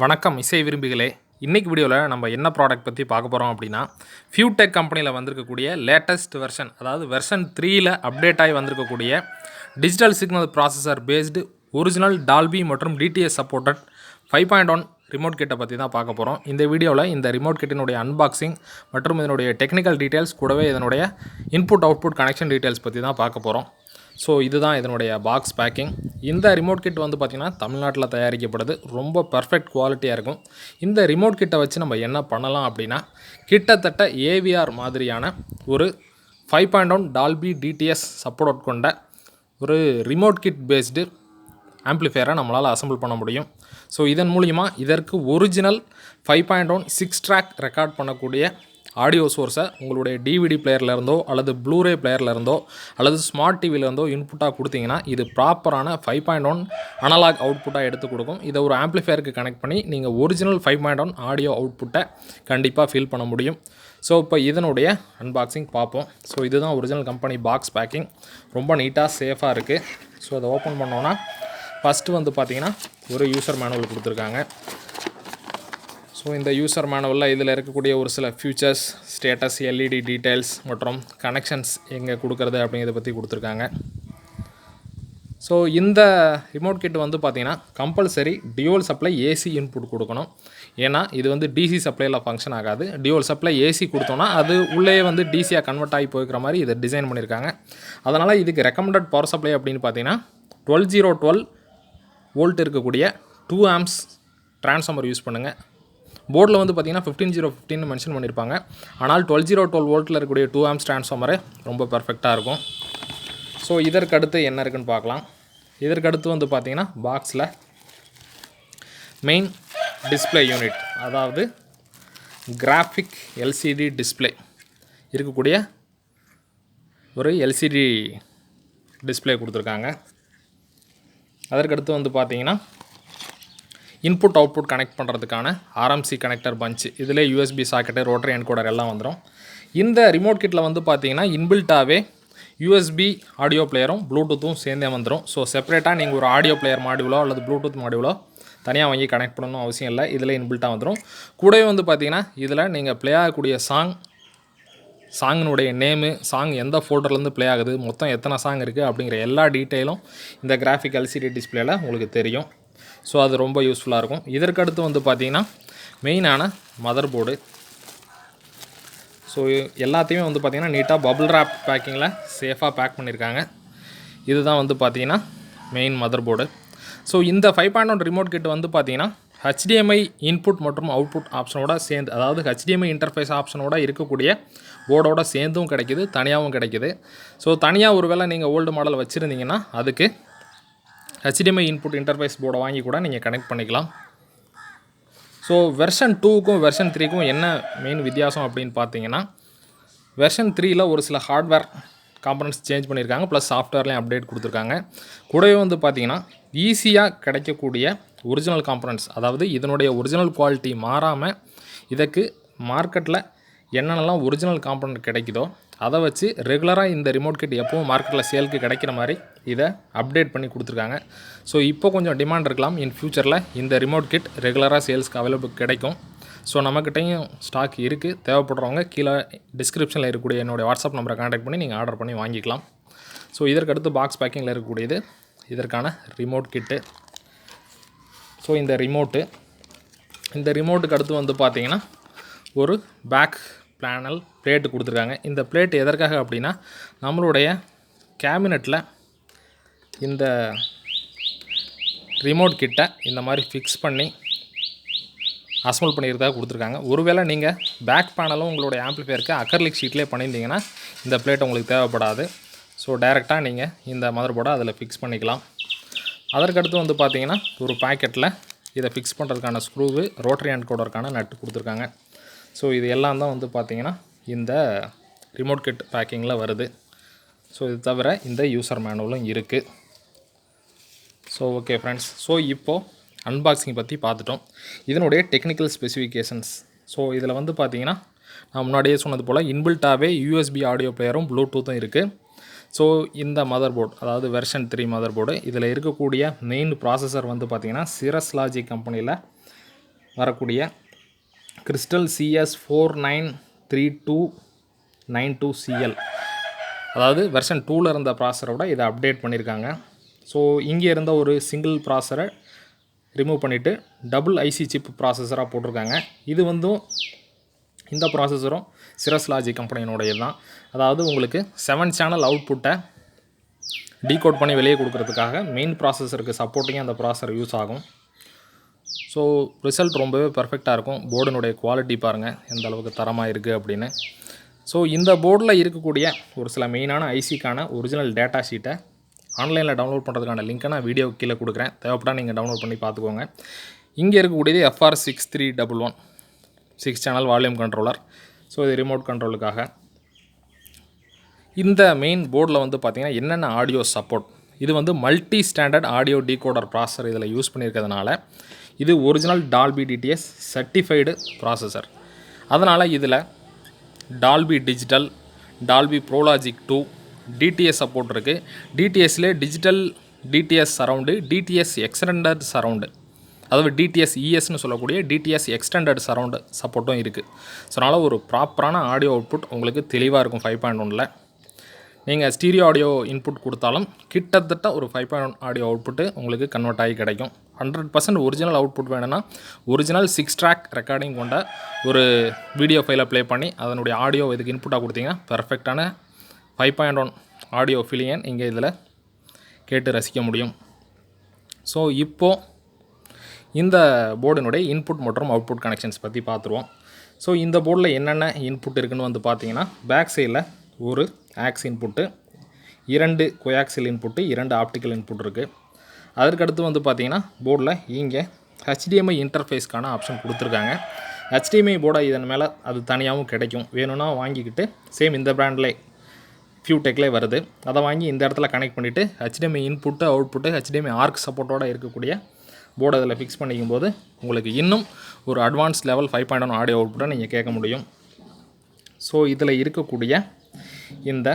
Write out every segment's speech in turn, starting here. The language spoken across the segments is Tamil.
வணக்கம் இசை விரும்பிகளே. இன்றைக்கி வீடியோவில் நம்ம என்ன ப்ராடக்ட் பற்றி பார்க்க போகிறோம் அப்படின்னா, ஃபியூடெக் கம்பெனியில் வந்திருக்கக்கூடிய லேட்டஸ்ட் வெர்ஷன், அதாவது வெர்ஷன் 3ல் அப்டேட் ஆகி வந்திருக்கக்கூடிய digital signal processor based original Dolby மற்றும் டிடிஎஸ் சப்போர்ட்டட் 5.1 ரிமோட் கிட்டை பற்றி தான் பார்க்க போகிறோம். இந்த வீடியோவில் இந்த ரிமோட் கிட்டினுடைய அன்பாக்சிங் மற்றும் இதனுடைய டெக்னிக்கல் டீட்டெயில்ஸ் கூடவே இதனுடைய இன்புட் அவுட்புட் கனெக்ஷன் டீட்டெயில்ஸ் பற்றி தான் பார்க்க போகிறோம். ஸோ இதுதான் இதனுடைய பாக்ஸ் பேக்கிங். இந்த ரிமோட் கிட் வந்து பார்த்திங்கன்னா தமிழ்நாட்டில் தயாரிக்கப்படுது. ரொம்ப பர்ஃபெக்ட் குவாலிட்டியாக இருக்கும். இந்த ரிமோட் கிட்டை வச்சு நம்ம என்ன பண்ணலாம் அப்படின்னா, கிட்டத்தட்ட ஏவிஆர் மாதிரியான ஒரு 5.1 டால்பி டிடிஎஸ் சப்போர்ட் கொண்ட ஒரு ரிமோட் கிட் பேஸ்டு ஆம்ப்ளிஃபையரை நம்மளால் அசம்பிள் பண்ண முடியும். ஸோ இதன் மூலிமா இதற்கு ஒரிஜினல் 5.1 6 ட்ராக் ரெக்கார்ட் பண்ணக்கூடிய ஆடியோ சோர்ஸை உங்களுடைய டிவிடி பிளேயர்லேருந்தோ அல்லது ப்ளூரே பிளேயர்லேருந்தோ அல்லது ஸ்மார்ட் டிவிலேருந்தோ இன்புட்டாக கொடுத்தீங்கன்னா இது ப்ராப்பரான 5.1 அனலாக் அவுட்புட்டாக எடுத்து கொடுக்கும். இதை ஒரு ஆம்ப்ளிஃபையருக்கு கனெக்ட் பண்ணி நீங்கள் ஒரிஜினல் 5.1 ஆடியோ அவுட்புட்டை கண்டிப்பாக ஃபீல் பண்ண முடியும். ஸோ இப்போ இதனுடைய அன்பாக்சிங் பார்ப்போம். ஸோ இதுதான் ஒரிஜினல் கம்பெனி பாக்ஸ் பேக்கிங். ரொம்ப நீட்டாக சேஃபாக இருக்குது. ஸோ அதை ஓப்பன் பண்ணோன்னா ஃபஸ்ட்டு வந்து பார்த்திங்கன்னா ஒரு யூசர் மேனுவல் கொடுத்துருக்காங்க. ஸோ இந்த யூசர் மேனுவலில் இதில் இருக்கக்கூடிய ஒரு சில ஃபியூச்சர்ஸ், ஸ்டேட்டஸ், எல்இடி டீட்டெயில்ஸ் மற்றும் கனெக்ஷன்ஸ் எங்கே கொடுக்குறது அப்படிங்கிறத பற்றி கொடுத்துருக்காங்க. ஸோ இந்த ரிமோட் கிட் வந்து பார்த்திங்கன்னா compulsory dual supply AC input கொடுக்கணும். ஏன்னா இது வந்து டிசி சப்ளையில் ஃபங்க்ஷன் ஆகாது. டியூவல் சப்ளை ஏசி கொடுத்தோன்னா அது உள்ளே வந்து டிசியாக கன்வெர்ட் ஆகி போய்க்கிற மாதிரி இதை டிசைன் பண்ணியிருக்காங்க. அதனால் இதுக்கு ரெக்கமெண்டட் பவர் சப்ளை அப்படின்னு பார்த்தீங்கன்னா 12012 வோல்ட் இருக்கக்கூடிய 2 ஆம்ப்ஸ் ட்ரான்ஸ்ஃபார்மர் யூஸ் பண்ணுங்கள். போர்டில் வந்து பார்த்திங்கன்னா 15015 மென்ஷன் பண்ணியிருப்பாங்க. ஆனால் 12012 வோல்ட்டில் இருக்கக்கூடிய 2 ஆம்ப்ஸ் ட்ரான்ஸ்ஃபார்மரு ரொம்ப பர்ஃபெக்டாக இருக்கும். ஸோ இதற்கடுத்து என்ன இருக்குன்னு பார்க்கலாம். இதற்கடுத்து வந்து பார்த்திங்கன்னா பாக்ஸில் மெயின் டிஸ்பிளே யூனிட், அதாவது கிராஃபிக் எல்சிடி டிஸ்பிளே இருக்கக்கூடிய ஒரு எல்சிடி டிஸ்பிளே கொடுத்துருக்காங்க. அதற்கடுத்து வந்து பார்த்திங்கன்னா இன்புட் அவுட்புட் கனெக்ட் பண்ணுறதுக்கான ஆர்எம்சி கனெக்டர் பஞ்ச், இதில் யூஎஸ்பி சாக்கெட்டு, ரோட்டரி என்கோடர் எல்லாம் வந்துடும். இந்த ரிமோட் கிட்டில் வந்து பார்த்திங்கன்னா இன்பில்ட்டாகவே யூஎஸ்பி ஆடியோ பிளேயரும் ப்ளூடூத்தும் சேர்ந்தே வந்துடும். ஸோ செப்பரேட்டாக நீங்கள் ஒரு ஆடியோ பிளேயர் மாடியூலோ அல்லது ப்ளூடூத் மாடியூலோ தனியாக வாங்கி கனெக்ட் பண்ணணும் அவசியம் இல்லை. இதில் இன்பில்ட்டாக வந்துடும். கூடவே வந்து பார்த்திங்கன்னா இதில் நீங்கள் ப்ளே ஆகக்கூடிய சாங்கினுடைய நேமு, சாங் எந்த ஃபோல்டர்லேருந்து ப்ளே ஆகுது, மொத்தம் எத்தனை சாங் இருக்குது அப்படிங்கிற எல்லா டீட்டெயிலும் இந்த கிராஃபிக் எல்சிடி டிஸ்பிளேயில் உங்களுக்கு தெரியும். ஸோ அது ரொம்ப யூஸ்ஃபுல்லாக இருக்கும். இதற்கடுத்து வந்து பார்த்திங்கன்னா மெயினான மதர் போர்டு. ஸோ எல்லாத்தையுமே வந்து பார்த்திங்கன்னா நீட்டாக பபிள் ரேப் பேக்கிங்கில் சேஃபாக பேக் பண்ணியிருக்காங்க. இதுதான் வந்து பார்த்திங்கன்னா மெயின் மதர் போர்டு. ஸோ இந்த 5.1 ரிமோட் கிட் வந்து பார்த்திங்கன்னா HDMI இன்புட் மற்றும் அவுட்புட் ஆப்ஷனோட சேர்ந்து, அதாவது HDMI இன்டர்ஃபேஸ் ஆப்ஷனோட இருக்கக்கூடிய போர்டோட சேர்ந்தும் கிடைக்கிது, தனியாகவும் கிடைக்கிது. ஸோ தனியாக ஒரு வேளை நீங்கள் ஓல்டு மாடல் வச்சுருந்தீங்கன்னா அதுக்கு HDMI இன்புட் இன்டர்ஃபேஸ் போர்டை வாங்கி கூட நீங்கள் கனெக்ட் பண்ணிக்கலாம். ஸோ வெர்ஷன் 2க்கும் வெர்ஷன் 3க்கும் என்ன மெயின் வித்தியாசம் அப்படின்னு பார்த்தீங்கன்னா, வெர்ஷன் 3ல் ஒரு சில ஹார்ட்வேர் காம்பனன்ட்ஸ் சேஞ்ச் பண்ணியிருக்காங்க, ப்ளஸ் சாஃப்ட்வேர்லேயும் அப்டேட் கொடுத்துருக்காங்க. கூடவே வந்து பார்த்திங்கன்னா ஈஸியாக கிடைக்கக்கூடிய ஒரிஜினல் காம்பனன்ட்ஸ், அதாவது இதனுடைய ஒரிஜினல் குவாலிட்டி மாறாமல் இதுக்கு மார்க்கெட்டில் என்னென்னலாம் ஒரிஜினல் காம்பனன்ட் கிடைக்குதோ அதை வச்சு ரெகுலராக இந்த ரிமோட் கிட் எப்போவும் மார்க்கெட்டில் சேலுக்கு கிடைக்கிற மாதிரி இதை அப்டேட் பண்ணி கொடுத்துருக்காங்க. ஸோ இப்போ கொஞ்சம் டிமாண்ட் இருக்கலாம். இன் ஃபியூச்சரில் இந்த ரிமோட் கிட் ரெகுலராக சேல்ஸ்க்கு அவைலபிள் கிடைக்கும். ஸோ நம்மக்கிட்டையும் ஸ்டாக் இருக்குது. தேவைப்படுறவங்க கீழே டிஸ்கிரிப்ஷனில் இருக்கக்கூடிய என்னுடைய வாட்ஸ்அப் நம்பரை கான்டாக்ட் பண்ணி நீங்கள் ஆர்டர் பண்ணி வாங்கிக்கலாம். ஸோ இதற்கடுத்து பாக்ஸ் பேக்கிங்கில் இருக்கக்கூடியது இதற்கான ரிமோட் கிட்டு. ஸோ இந்த ரிமோட்டுக்கு அடுத்து வந்து பார்த்திங்கன்னா ஒரு பேக் பேனல் பிளேட்டு கொடுத்துருக்காங்க. இந்த பிளேட் எதற்காக அப்படின்னா, நம்மளுடைய கேபினெட்டில் இந்த ரிமோட் கிட்ட இந்த மாதிரி ஃபிக்ஸ் பண்ணி அசம்பிள் பண்ணிக்கிறதாக கொடுத்துருக்காங்க. ஒருவேளை நீங்கள் பேக் பேனலும் உங்களுடைய ஆம்ப்ளிஃபையருக்கு அக்கர்லிக் ஷீட்லேயே பண்ணியிருந்தீங்கன்னா இந்த பிளேட் உங்களுக்கு தேவைப்படாது. ஸோ டைரெக்டாக நீங்கள் இந்த மதர் போர்டை அதில் ஃபிக்ஸ் பண்ணிக்கலாம். அதற்கடுத்து வந்து பார்த்திங்கன்னா ஒரு பேக்கெட்டில் இதை ஃபிக்ஸ் பண்ணுறதுக்கான ஸ்க்ரூவு, ரோட்டரி என்கோடருக்கான நட்டு கொடுத்துருக்காங்க. ஸோ இது எல்லாம் தான் வந்து பார்த்திங்கன்னா இந்த ரிமோட் கிட் பேக்கிங்கில் வருது. ஸோ இது தவிர இந்த யூசர் மேனுவலும் இருக்குது. ஸோ ஓகே ஃப்ரெண்ட்ஸ், ஸோ இப்போது அன்பாக்சிங் பற்றி பார்த்துட்டோம். இதனுடைய டெக்னிக்கல் ஸ்பெசிஃபிகேஷன்ஸ். ஸோ இதில் வந்து பார்த்திங்கன்னா நான் முன்னாடியே சொன்னது போல் இன்பில்ட்டாகவே யூஎஸ்பி ஆடியோ பிளேயரும் ப்ளூடூத்தும் இருக்குது. ஸோ இந்த மதர் போர்டு, அதாவது வெர்ஷன் 3 மதர் போர்டு, இதில் இருக்கக்கூடிய மெயின் ப்ராசஸர் வந்து பார்த்திங்கன்னா சிரஸ் லாஜிக் கம்பெனியில் வரக்கூடிய கிறிஸ்டல் CS493292CL, அதாவது வெர்ஷன் 2ல் இருந்த ப்ராசரோட இதை அப்டேட் பண்ணியிருக்காங்க. ஸோ இங்கே இருந்த ஒரு சிங்கிள் ப்ராசரை ரிமூவ் பண்ணிவிட்டு டபுள் ஐசி சிப் ப்ராசஸராக போட்டிருக்காங்க. இது இந்த ப்ராசஸரும் சிரஸ் லாஜிக் கம்பெனியினுடையது தான். அதாவது உங்களுக்கு 7 சேனல் அவுட்புட்டை டீகோட் பண்ணி வெளியே கொடுக்கறதுக்காக மெயின் ப்ராசஸருக்கு சப்போர்ட்டிங்காக அந்த ப்ராசஸர் யூஸ் ஆகும். ஸோ ரிசல்ட் ரொம்பவே பர்ஃபெக்டாக இருக்கும். போர்டினுடைய குவாலிட்டி பாருங்கள் எந்த அளவுக்கு தரமாக இருக்குது அப்படின்னு. ஸோ இந்த போர்டில் இருக்கக்கூடிய ஒரு சில மெயினான ஐசிக்கான ஒரிஜினல் டேட்டா ஷீட்டை ஆன்லைனில் டவுன்லோட் பண்ணுறதுக்கான லிங்க்கை நான் வீடியோ கீழே கொடுக்குறேன். தேவைப்பட்டால் நீங்கள் டவுன்லோட் பண்ணி பார்த்துக்கோங்க. இங்கே இருக்கக்கூடியது FR6311 6 channel volume controller. So இது ரிமோட் கண்ட்ரோலுக்காக. இந்த மெயின் போர்டில் பார்த்திங்கன்னா என்னென்ன ஆடியோ சப்போர்ட், இது multi standard audio decoder processor இதில் யூஸ் பண்ணியிருக்கிறதுனால இது original Dolby DTS certified processor. அதனால் இதில் Dolby digital, Dolby pro logic 2, DTS support இருக்குது. டிடிஎஸ்லே digital DTS surround, DTS extended surround, அதாவது டிடிஎஸ் இஎஸ்ன்னு சொல்லக்கூடிய டிடிஎஸ் எக்ஸ்டெண்டட் சரவுண்டு சப்போர்ட்டும் இருக்குது. ஸோ அதனால் ஒரு ப்ராப்பரான ஆடியோ அவுட்புட் உங்களுக்கு தெளிவாக இருக்கும். 5.1ல் நீங்கள் ஸ்டீரியோ ஆடியோ இன்புட் கொடுத்தாலும் கிட்டத்தட்ட ஒரு 5.1 ஆடியோ அவுட்புட்டு உங்களுக்கு கன்வெர்ட் ஆகி கிடைக்கும். 100% ஒரிஜினல் அவுட்புட் வேணும்னா ஒரிஜினல் 6 ட்ராக் ரெக்கார்டிங் கொண்ட ஒரு வீடியோ ஃபைலை ப்ளே பண்ணி அதனுடைய ஆடியோ இதுக்கு இன்புட்டாக கொடுத்தீங்கன்னா பெர்ஃபெக்டான 5.1 ஆடியோ ஃபீலிங்கை இங்கே இதில் கேட்டு ரசிக்க முடியும். ஸோ இப்போது இந்த போர்டினுடைய இன்புட் மற்றும் அவுட்புட் கனெக்ஷன்ஸ் பற்றி பார்த்துருவோம். ஸோ இந்த போர்டில் என்னென்ன இன்புட் இருக்குதுன்னு பார்த்தீங்கன்னா, பேக் சைடில் ஒரு aux input, 2 coaxial input, 2 optical input இருக்குது. அதற்கடுத்து பார்த்தீங்கன்னா போர்டில் இங்கே HDMI இன்டர்ஃபேஸ்க்கான ஆப்ஷன் கொடுத்துருக்காங்க. HDMI போர்டை இதன் மேலே அது தனியாகவும் கிடைக்கும். வேணும்னா வாங்கிக்கிட்டு சேம் இந்த பிராண்டில் ஃபியூடெக்லே வருது. அதை வாங்கி இந்த இடத்துல கனெக்ட் பண்ணிவிட்டு HDMI input output HDMI ARC சப்போர்ட்டோடு இருக்கக்கூடிய போர்டை அதில் ஃபிக்ஸ் பண்ணிக்கும் போது உங்களுக்கு இன்னும் ஒரு அட்வான்ஸ் லெவல் 5.1 ஆடியோ அவுட்புட்டை நீங்கள் கேட்க முடியும். ஸோ இதில் இருக்கக்கூடிய இந்த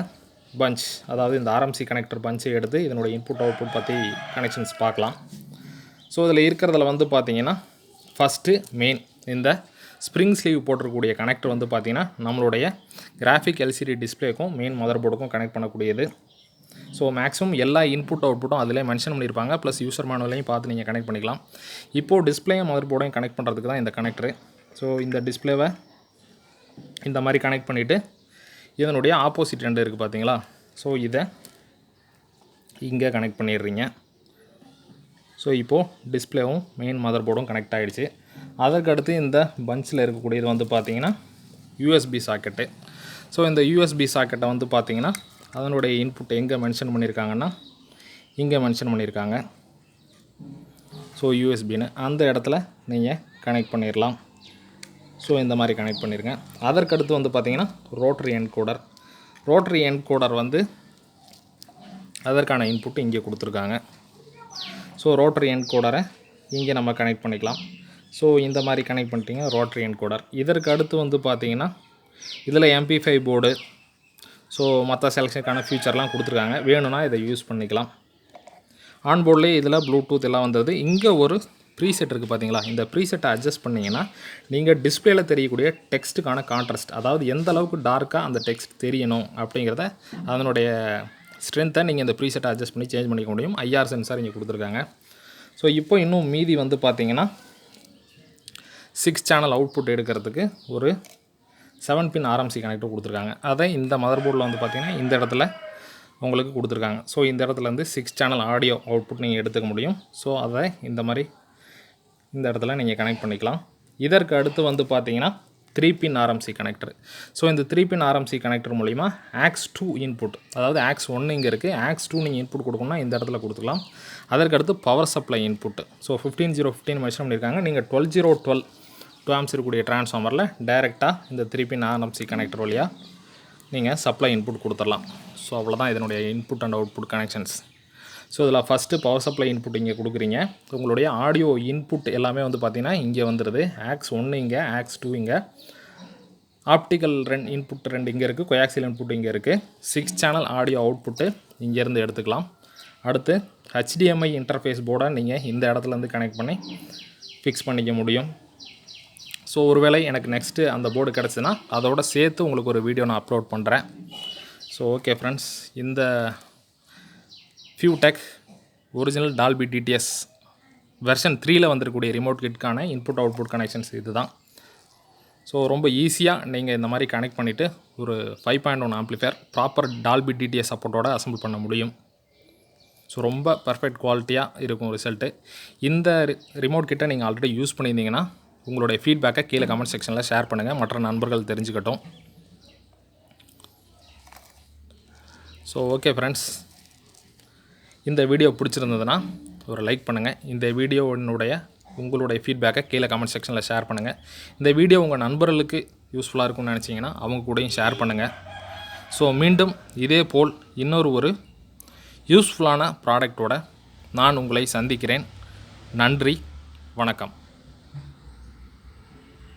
பஞ்ச், அதாவது இந்த RMC கனெக்டர் பஞ்சை எடுத்து இதனுடைய இன்புட் அவுட்புட் பற்றி கனெக்ஷன்ஸ் பார்க்கலாம். ஸோ இதில் இருக்கிறதுல பார்த்தீங்கன்னா ஃபஸ்ட்டு மெயின் இந்த ஸ்ப்ரிங் ஸ்லீவ் போட்டிருக்கக்கூடிய கனெக்டர் பார்த்தீங்கன்னா நம்மளுடைய கிராஃபிக் LCD டிஸ்பிளேக்கும் மெயின் மதர் போர்டுக்கும் கனெக்ட் பண்ணக்கூடியது. ஸோ மேக்ஸிமம் எல்லா இன்புட் அவுட்புட்டும் அதிலே மென்ஷன் பண்ணியிருப்பாங்க. ப்ளஸ் யூசர் மேனுவலையும் பார்த்து நீங்கள் கனெக்ட் பண்ணிக்கலாம். இப்போது டிஸ்பிளேயும் மதர் போர்டையும் கனெக்ட் பண்ணுறதுக்கு தான் இந்த கனெக்டரு. ஸோ இந்த டிஸ்பிளேவை இந்த மாதிரி கனெக்ட் பண்ணிவிட்டு இதனுடைய ஆப்போசிட் ரெண்டு இருக்குது பார்த்தீங்களா. ஸோ இதை இங்கே கனெக்ட் பண்ணிடுறீங்க. ஸோ இப்போது டிஸ்பிளேவும் மெயின் மதர் போர்டும் கனெக்ட் ஆகிடுச்சு. அதற்கடுத்து இந்த பஞ்சில் இருக்கக்கூடியது பார்த்தீங்கன்னா USB சாக்கெட்டு. ஸோ இந்த USB சாக்கெட்டை பார்த்தீங்கன்னா அதனுடைய இன்புட் எங்கே மென்ஷன் பண்ணியிருக்காங்கன்னா இங்கே மென்ஷன் பண்ணியிருக்காங்க. ஸோ USBன்னு அந்த இடத்துல நீங்கள் கனெக்ட் பண்ணிடலாம். ஸோ இந்த மாதிரி கனெக்ட் பண்ணிடுங்க. அதற்கடுத்து பார்த்தீங்கன்னா ரோட்டரி என்கோடர். ரோட்டரி என்கோடர் அதற்கான இன்புட் இங்கே கொடுத்துருக்காங்க. ஸோ ரோட்டரி என்கோடரை இங்கே நம்ம கனெக்ட் பண்ணிக்கலாம். ஸோ இந்த மாதிரி கனெக்ட் பண்ணிட்டீங்க ரோட்டரி என்கோடர். இதற்கு அடுத்து பார்த்தீங்கன்னா இதில் MP5 போர்டு, ஸோ மற்ற செலெக்ஷனுக்கான ஃபியூச்சர்லாம் கொடுத்துருக்காங்க. வேணும்னா இதை யூஸ் பண்ணிக்கலாம். ஆன்போர்ட்லேயே இதில் ப்ளூடூத் எல்லாம் வந்தது. இங்கே ஒரு ப்ரீசெட் இருக்குது பார்த்தீங்களா. இந்த ப்ரீசெட்டை அட்ஜஸ்ட் பண்ணிங்கன்னா நீங்கள் டிஸ்பிளேயில் தெரியக்கூடிய டெக்ஸ்ட்டுக்கான கான்ட்ராஸ்ட், அதாவது எந்த அளவுக்கு டார்க்காக அந்த டெக்ஸ்ட் தெரியணும் அப்படிங்கிறத அதனுடைய ஸ்ட்ரென்த்தை நீங்கள் இந்த ப்ரீசெட்டை அட்ஜஸ்ட் பண்ணி சேஞ்ச் பண்ணிக்க முடியும். IR சென்சார் இங்கே கொடுத்துருக்காங்க. ஸோ இப்போ இன்னும் மீதி பார்த்தீங்கன்னா 6 சேனல் அவுட்புட் எடுக்கிறதுக்கு ஒரு 7 பின் RMC கனெக்டர் கொடுத்துருக்காங்க. அதை இந்த மதர் போர்டில் பார்த்தீங்கன்னா இந்த இடத்துல உங்களுக்கு கொடுத்துருக்காங்க. ஸோ இந்த இடத்துலேருந்து 6 சேனல் ஆடியோ அவுட்புட் நீங்கள் எடுத்துக்க முடியும். ஸோ அதை இந்த மாதிரி இந்த இடத்துல நீங்கள் கனெக்ட் பண்ணிக்கலாம். இதற்கு அடுத்து பார்த்தீங்கன்னா 3 பின் RMC கனெக்டர். ஸோ இந்த 3 பின் RMC கனெக்டர் மூலிமா AX2 இன்புட், அதாவது AX1 இங்கே இருக்குது, AX2 நீங்கள் இன்புட் கொடுக்கணும்னா இந்த இடத்துல கொடுத்துக்கலாம். அதற்கடுத்து power supply input. So 15015 mention பண்ணியிருக்காங்க. நீங்கள் 12012 2 amps இருக்கக்கூடிய டிரான்ஸ்ஃபார்மரில் டைரெக்டாக இந்த 3 பின் RMC கனெக்டர் வழியாக நீங்கள் சப்ளை இன்புட் கொடுத்துடலாம். ஸோ அவ்வளோதான் இதனுடைய input and output connections. So இதில் ஃபஸ்ட்டு பவர் சப்ளை இன்புட் இங்கே கொடுக்குறீங்க. உங்களுடைய ஆடியோ இன்புட் எல்லாமே பார்த்தீங்கன்னா இங்கே வந்துடுது. AX1 இங்கே, AX2 இங்கே, ஆப்டிக்கல் இன்புட் 2 இங்கே இருக்குது, கோயாக்சியல் இன்புட் இங்கே இருக்குது. 6 சேனல் ஆடியோ அவுட்புட்டு இங்கேருந்து எடுத்துக்கலாம். அடுத்து HDMI இன்டர்ஃபேஸ் போர்டை நீங்கள் இந்த இடத்துலேருந்து கனெக்ட் பண்ணி ஃபிக்ஸ் பண்ணிக்க முடியும். ஸோ ஒருவேளை எனக்கு நெக்ஸ்ட்டு அந்த போர்டு கிடச்சுன்னா அதோட சேர்த்து உங்களுக்கு ஒரு வீடியோ நான் அப்லோட் பண்ணுறேன். ஸோ ஓகே ஃப்ரெண்ட்ஸ், இந்த ஃபியூடெக் ஒரிஜினல் டால்பி டிடிஎஸ் வெர்ஷன் 3ல் வந்திருக்கக்கூடிய ரிமோட் கிட்கான இன்புட் அவுட்புட் கனெக்ஷன்ஸ் இது தான். ஸோ ரொம்ப ஈஸியாக நீங்கள் இந்த மாதிரி கனெக்ட் பண்ணிவிட்டு ஒரு 5.1 ஆம்ப்ளிஃபையர் ப்ராப்பர் டால்பி டிடிஎஸ் சப்போர்ட்டோட அசம்பிள் பண்ண முடியும். ஸோ ரொம்ப பர்ஃபெக்ட் குவாலிட்டியாக இருக்கும் ரிசல்ட்டு. இந்த ரிமோட் கிட்டை நீங்கள் ஆல்ரெடி யூஸ் பண்ணியிருந்தீங்கன்னா உங்களுடைய ஃபீட்பேக்கை கீழே கமெண்ட் செக்ஷனில் ஷேர் பண்ணுங்கள், மற்ற நண்பர்கள் தெரிஞ்சுக்கட்டும். ஸோ ஓகே ஃப்ரெண்ட்ஸ், இந்த வீடியோ பிடிச்சிருந்ததுன்னா ஒரு லைக் பண்ணுங்கள். இந்த வீடியோனுடைய உங்களுடைய ஃபீட்பேக்கை கீழே கமெண்ட் செக்ஷனில் ஷேர் பண்ணுங்கள். இந்த வீடியோ உங்கள் நண்பர்களுக்கு யூஸ்ஃபுல்லாக இருக்கும்னு நினச்சிங்கன்னா அவங்க கூடயும் ஷேர் பண்ணுங்கள். ஸோ மீண்டும் இதே போல் ஒரு யூஸ்ஃபுல்லான ப்ராடக்டோட நான் உங்களை சந்திக்கிறேன். நன்றி, வணக்கம்.